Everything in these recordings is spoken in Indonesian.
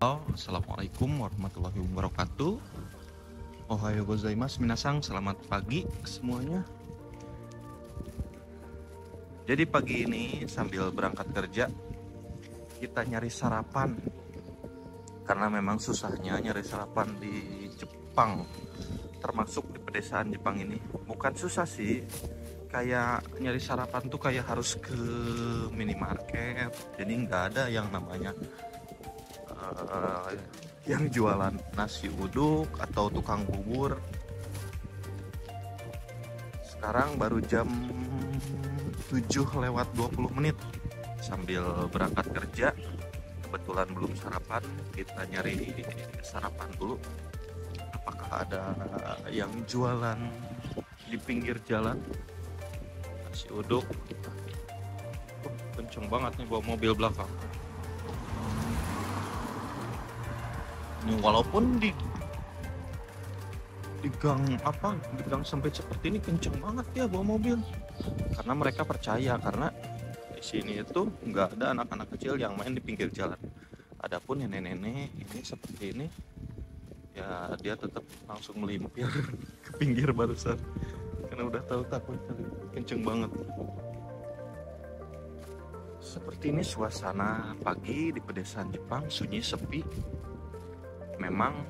Halo, assalamualaikum warahmatullahi wabarakatuh. Ohayo gozaimasu minasang, selamat pagi semuanya. Jadi pagi ini sambil berangkat kerja kita nyari sarapan, karena memang susahnya nyari sarapan di Jepang, termasuk di pedesaan Jepang ini. Bukan susah sih, kayak nyari sarapan tuh kayak harus ke minimarket, jadi nggak ada yang namanya yang jualan nasi uduk atau tukang bubur. Sekarang baru jam 7:20 sambil berangkat kerja, kebetulan belum sarapan. Kita nyari sarapan dulu, apakah ada yang jualan di pinggir jalan nasi uduk. Kenceng banget nih bawa mobil belakang. Ini walaupun di gang sempit seperti ini kenceng banget ya bawa mobil, karena mereka percaya karena di sini itu nggak ada anak-anak kecil yang main di pinggir jalan. Adapun nenek-nenek ini seperti ini ya, dia tetap langsung melimpir ke pinggir barusan karena udah tahu takut kenceng banget. Seperti ini suasana pagi di pedesaan Jepang, sunyi sepi. Memang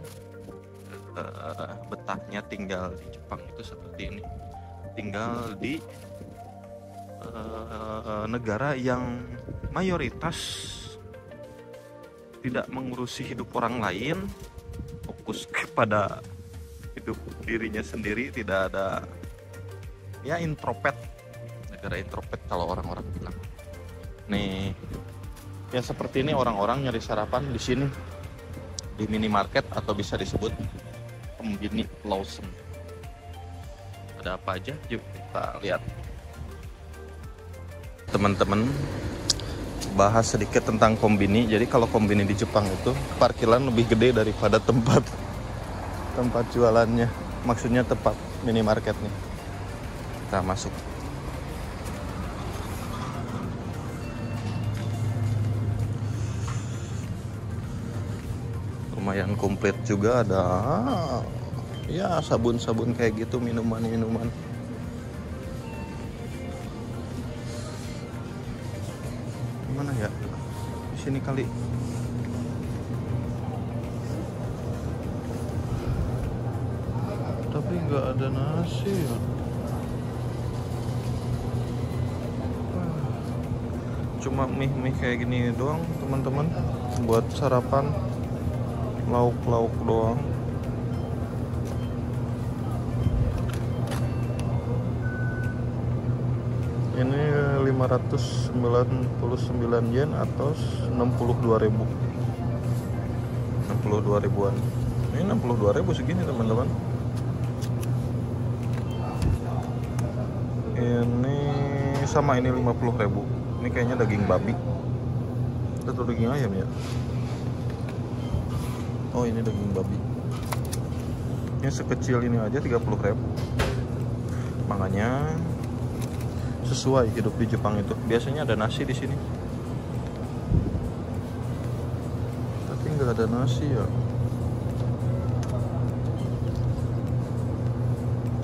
betahnya tinggal di Jepang itu seperti ini, tinggal di negara yang mayoritas tidak mengurusi hidup orang lain, fokus kepada hidup dirinya sendiri, tidak ada ya, introvert, negara introvert kalau orang-orang bilang. Nih ya seperti ini orang-orang nyari sarapan di sini, di minimarket atau bisa disebut kombini Lawson. Ada apa aja? Yuk kita lihat. Teman-teman, bahas sedikit tentang kombini. Jadi kalau kombini di Jepang itu parkiran lebih gede daripada tempat jualannya. Maksudnya tempat minimarketnya. Kita masuk. Lumayan komplit juga, ada ya sabun-sabun kayak gitu, minuman-minuman. Gimana ya? Di sini kali. Tapi nggak ada nasi ya. Cuma mie kayak gini doang, teman-teman, buat sarapan. Lauk-lauk doang. Ini 599 yen atau 62.000. 62 ribuan. Ini 62.000 segini, teman-teman. Ini sama, ini 50.000. Ini kayaknya daging babi atau daging ayam ya. Oh, ini daging babi. Ini sekecil ini aja 30.000. Makanya sesuai hidup di Jepang itu. Biasanya ada nasi di sini. Tapi nggak ada nasi ya.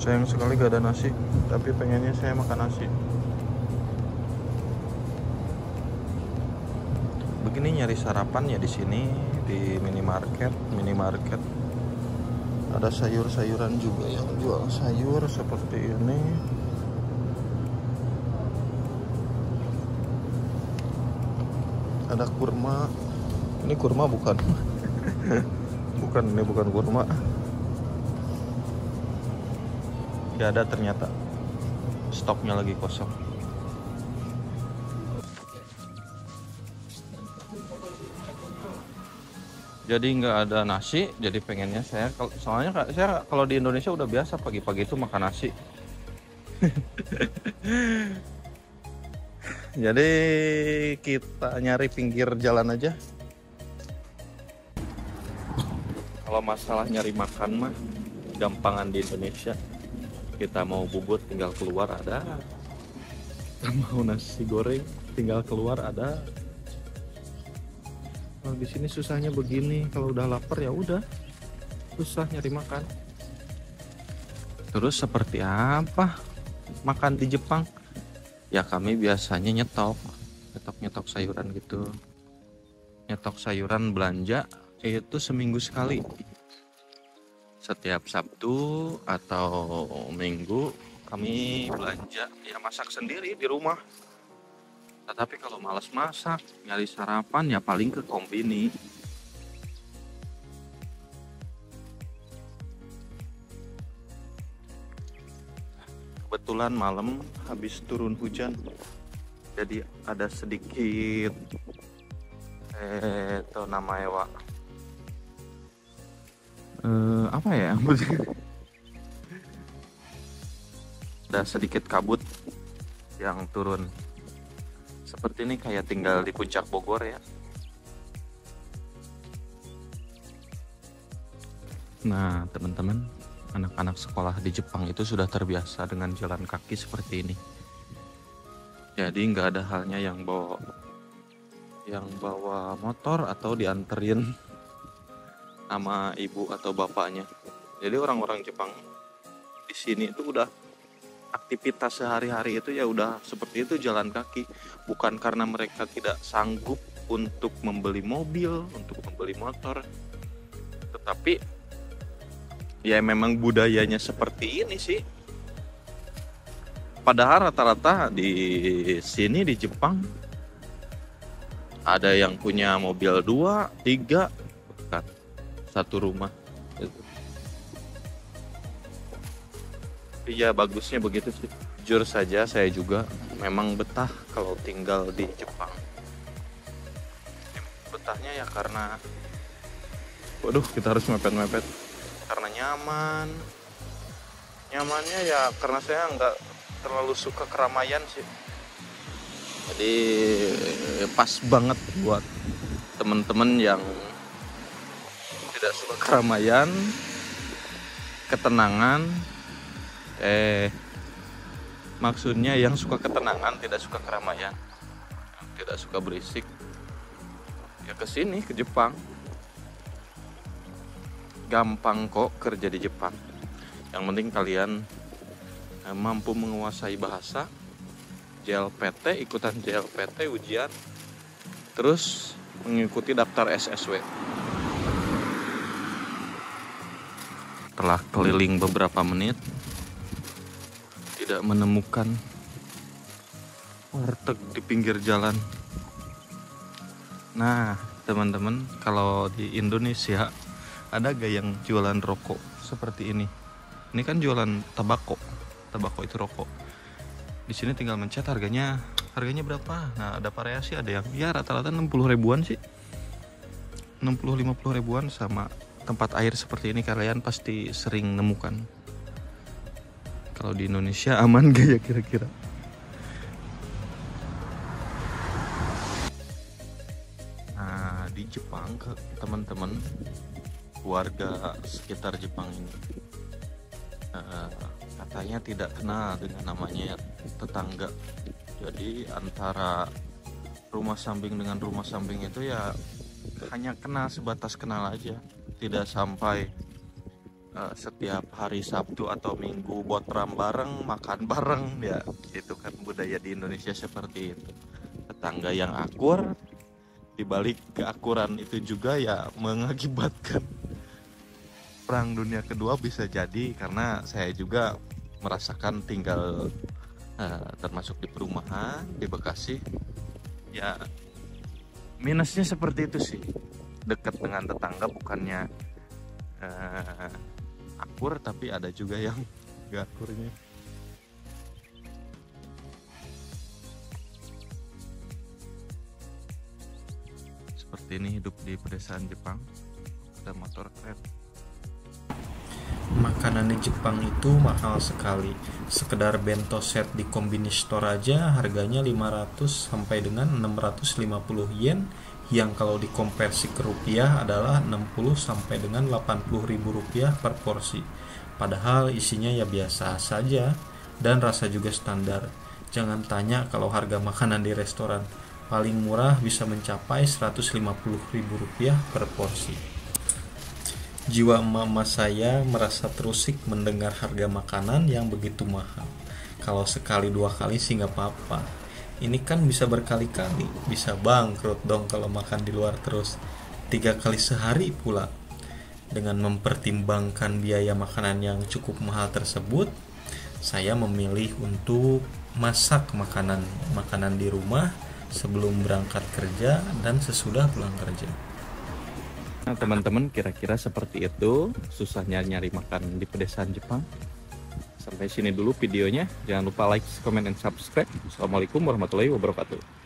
Sayang sekali nggak ada nasi. Tapi pengennya saya makan nasi. Begini nyari sarapan ya di sini, di minimarket. Ada sayur-sayuran juga yang jual sayur seperti ini. Ada kurma. Ini kurma bukan? Ini bukan kurma. Tidak ada ternyata. Stoknya lagi kosong. Jadi nggak ada nasi, jadi pengennya soalnya saya kalau di Indonesia udah biasa pagi-pagi itu makan nasi. Jadi kita nyari pinggir jalan aja. Kalau masalah nyari makan mah gampangan di Indonesia. Kita mau bubur tinggal keluar ada, kita mau nasi goreng tinggal keluar ada. Kalau di sini susahnya begini, kalau udah lapar ya udah susah nyari makan. Terus seperti apa makan di Jepang? Ya kami biasanya nyetok sayuran gitu. Nyetok sayuran belanja itu seminggu sekali. Setiap Sabtu atau Minggu kami belanja, ya masak sendiri di rumah. Tetapi kalau malas masak, nyari sarapan ya paling ke kombini. Kebetulan malam habis turun hujan, jadi ada sedikit itu namanya Wak. Apa ya? Ada sedikit kabut yang turun. Seperti ini kayak tinggal di puncak Bogor ya. Nah, teman-teman, anak-anak sekolah di Jepang itu sudah terbiasa dengan jalan kaki seperti ini. Jadi nggak ada halnya yang bawa motor atau dianterin sama ibu atau bapaknya. Jadi orang-orang Jepang di sini itu udah aktivitas sehari-hari itu ya udah seperti itu, jalan kaki. Bukan karena mereka tidak sanggup untuk membeli mobil, untuk membeli motor, tetapi ya memang budayanya seperti ini sih. Padahal rata-rata di sini di Jepang ada yang punya mobil 2, 3 kan, satu rumah. Iya, bagusnya begitu sih. Jujur saja saya juga memang betah kalau tinggal di Jepang. Betahnya ya karena, waduh, kita harus mepet-mepet. Karena nyamannya ya karena saya nggak terlalu suka keramaian sih. Jadi pas banget buat temen-temen yang tidak suka keramaian, ketenangan. Maksudnya yang suka ketenangan, tidak suka keramaian, tidak suka berisik, ya kesini ke Jepang. Gampang kok kerja di Jepang. Yang penting kalian mampu menguasai bahasa, JLPT, ikutan JLPT ujian, terus mengikuti daftar SSW. Setelah keliling beberapa menit, tidak menemukan warteg di pinggir jalan. Nah, teman-teman, kalau di Indonesia ada gak yang jualan rokok seperti ini? Ini kan jualan tabako itu rokok. Di sini tinggal mencet harganya berapa. Nah, ada variasi, ada yang ya rata-rata 60 ribuan sih. 60-50 ribuan. Sama tempat air seperti ini kalian pasti sering nemukan. Kalau di Indonesia aman gak ya kira-kira? Nah, di Jepang, teman-teman, warga sekitar Jepang ini katanya tidak kenal dengan namanya tetangga. Jadi antara rumah samping dengan rumah samping itu ya hanya kenal, sebatas kenal aja. Tidak sampai setiap hari Sabtu atau Minggu botram bareng, makan bareng, ya itu kan budaya di Indonesia seperti itu. Tetangga yang akur, dibalik keakuran itu juga ya mengakibatkan Perang Dunia Kedua bisa jadi, karena saya juga merasakan tinggal termasuk di perumahan di Bekasi. Ya minusnya seperti itu sih, dekat dengan tetangga bukannya akur, tapi ada juga yang gak akurnya. Seperti ini hidup di pedesaan Jepang. Ada motor keren. Makanan di Jepang itu mahal sekali. Sekedar bento set di convenience store aja harganya 500 sampai dengan 650 yen, yang kalau dikonversi ke rupiah adalah 60 sampai dengan 80 ribu rupiah per porsi. Padahal isinya ya biasa saja dan rasa juga standar. Jangan tanya kalau harga makanan di restoran. paling murah bisa mencapai Rp150.000 per porsi. Jiwa emak-emak saya merasa terusik mendengar harga makanan yang begitu mahal. Kalau sekali dua kali sih nggak apa-apa. Ini kan bisa berkali-kali, bisa bangkrut dong kalau makan di luar terus. 3 kali sehari pula. Dengan mempertimbangkan biaya makanan yang cukup mahal tersebut, saya memilih untuk masak makanan di rumah sebelum berangkat kerja dan sesudah pulang kerja. Nah teman-teman, kira-kira seperti itu susahnya nyari makan di pedesaan Jepang. Sampai sini dulu videonya. Jangan lupa like, comment, dan subscribe. Assalamualaikum warahmatullahi wabarakatuh.